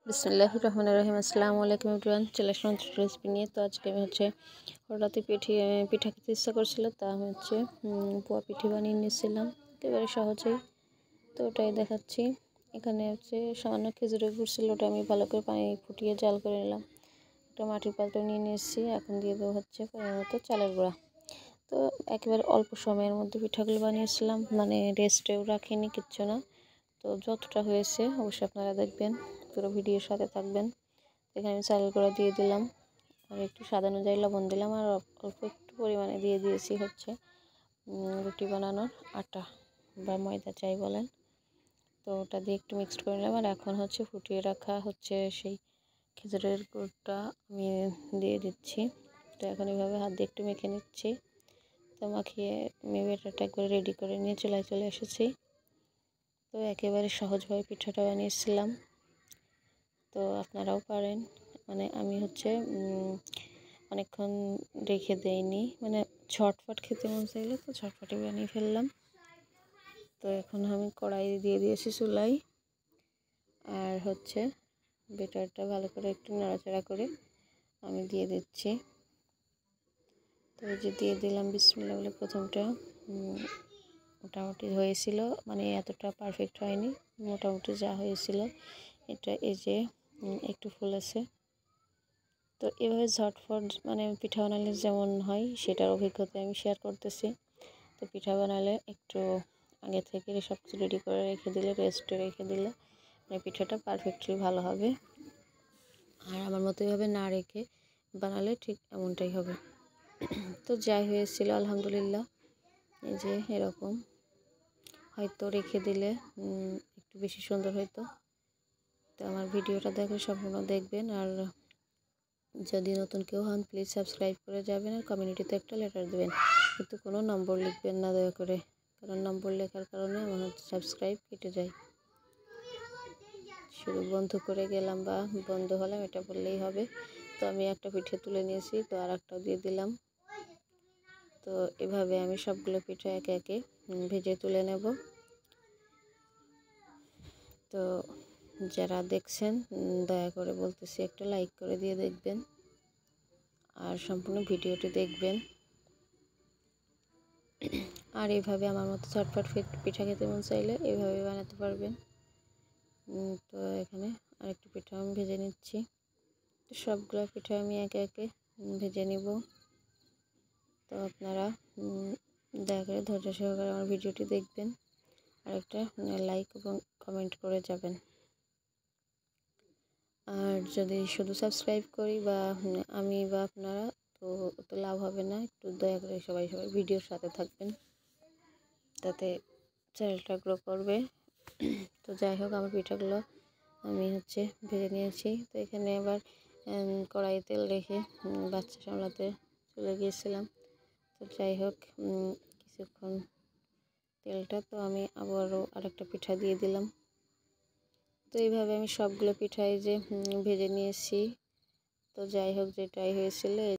বিসমিল্লাহির রহমানির রহিম। আসসালামু আলাইকুম এভরিওয়ান। চলে আসলাম রেসিপি নিয়ে। তো আজকে আমি হঠাৎই পিঠা খেতে ইচ্ছা করছিল, তা আমি পোয়া পিঠে বানিয়ে নিয়েছিলাম একেবারে সহজেই। তো ওটাই দেখাচ্ছি। এখানে সামান্য খেজুরের গুড় ছিল, ওটা আমি ভালো করে পানি ফুটিয়ে জাল করে নিলাম। একটা মাটির পাত্র নিয়ে নিয়েছি। এখন দিয়ে দেবো পরিমাণ মতো চালের গুঁড়া। তো একেবারে অল্প সময়ের মধ্যে পিঠাগুলো বানিয়েছিলাম, মানে রেস্টেও রাখিনি, কিচ্ছু না। তো যতটা হয়েছে অবশ্যই আপনারা দেখবেন, পুরো ভিডিওর সাথে থাকবেন। এখানে আমি চালের গুঁড়া দিয়ে দিলাম, আর একটু স্বাদ অনুযায়ী লবণ দিলাম, আর অল্প একটু পরিমাণে দিয়ে দিয়েছি রুটি বানানোর আটা বা ময়দা যাই বলেন। তো ওটা দিয়ে একটু মিক্সড করে নিলাম। আর এখন ফুটিয়ে রাখা সেই খেজুরের গুড়টা আমি দিয়ে দিচ্ছি। তো এখন এইভাবে হাত দিয়ে একটু মেখে নিচ্ছি। তো মাখিয়ে ব্যাটারটা একবার রেডি করে নিয়ে চলে এসেছি। তো একেবারে সহজভাবে পিঠাটা বানিয়েছিলাম। তো আপনারাও পারেন। মানে আমি অনেকক্ষণ রেখে দেইনি, মানে ঝটফট খেতে মন চাইলে তো ঝটফটে বানিয়ে ফেললাম। তো এখন আমি কড়াই দিয়ে দিয়েছি চুলায়, আর বেটারটা ভালো করে একটু নাড়াচাড়া করে আমি দিয়ে দিচ্ছি। তো এই যে দিয়ে দিলাম, বিসমিল্লাহ বলে প্রথমটা মোটামুটি হয়েছিল, মানে এতটা পারফেক্ট হয়নি, মোটামুটি যা হয়েছিল এটা এই যে একটু ফুলেছে। তো এভাবে ঝটফট মানে পিঠা বানালে যেমন হয় সেটার অভিজ্ঞতা আমি শেয়ার করতেছি। তো পিঠা বানালে একটু আগে থেকে সব কিছু রেডি করে রেখে দিলে, রেস্টে রেখে দিলে মানে পিঠাটা পারফেক্টলি ভালো হবে। আর আমার মতো এভাবে না রেখে বানালে ঠিক এমনটাই হবে। তো যাই হয়েছিল আলহামদুলিল্লাহ, এই যে এরকম হয়তো রেখে দিলে একটু বেশি সুন্দর হতো। তো আমার ভিডিওটা দেখে সম্পূর্ণ দেখবেন। আর যদি নতুন কেউ হন প্লিজ সাবস্ক্রাইব করে যাবেন, আর কমিউনিটিতে একটা লেটার দেবেন, কিন্তু কোনো নম্বর লিখবেন না দয়া করে, কারণ নম্বর লেখার কারণে আমার সাবস্ক্রাইব কেটে যায়। শুধু বন্ধ করে গেলাম বা বন্ধ হলাম এটা বললেই হবে। তো আমি একটা পিঠে তুলে নিয়েছি, তো আর একটাও দিয়ে দিলাম। তো এভাবে আমি সবগুলো পিঠা একে একে ভেজে তুলে নেব। তো যারা দেখছেন দয়া করে বলতেছি একটা লাইক করে দিয়ে দেখবেন, আর সম্পূর্ণ ভিডিওটি দেখবেন। আর এইভাবে আমার মতো ঝটপট পিঠা খেতে মন চাইলে এইভাবে বানাতে পারবেন। তো এখানে আরেকটু পিঠা আমি ভেজে নিচ্ছি। তো সবগুলো পিঠা আমি একে একে ভেজে নিব। তো আপনারা দয়া করে ধৈর্য সহকারে আমার ভিডিওটি দেখবেন, আর একটা লাইক এবং কমেন্ট করে যাবেন। আর যদি শুধু সাবস্ক্রাইব করি বা আমি বা আপনারা, তো লাভ হবে না। একটু দয়া করে সবাই ভিডিওর সাথে থাকবেন, তাতে চ্যানেলটা গ্রো করবে। তো যাই হোক, আমার পিঠাগুলো আমি ভেজে নিয়েছি। তো এখানে আবার কড়াই তেল রেখে বাচ্চা সামলাতে চলে গিয়েছিলাম। তো যাই হোক, কিছুক্ষণ তেলটা তো আমি আবারও আরেকটা পিঠা দিয়ে দিলাম। তো এইভাবে আমি সবগুলো পিঠাই যে ভেজে নিয়েছি। তো যাই হোক, যেটাই হয়েছিল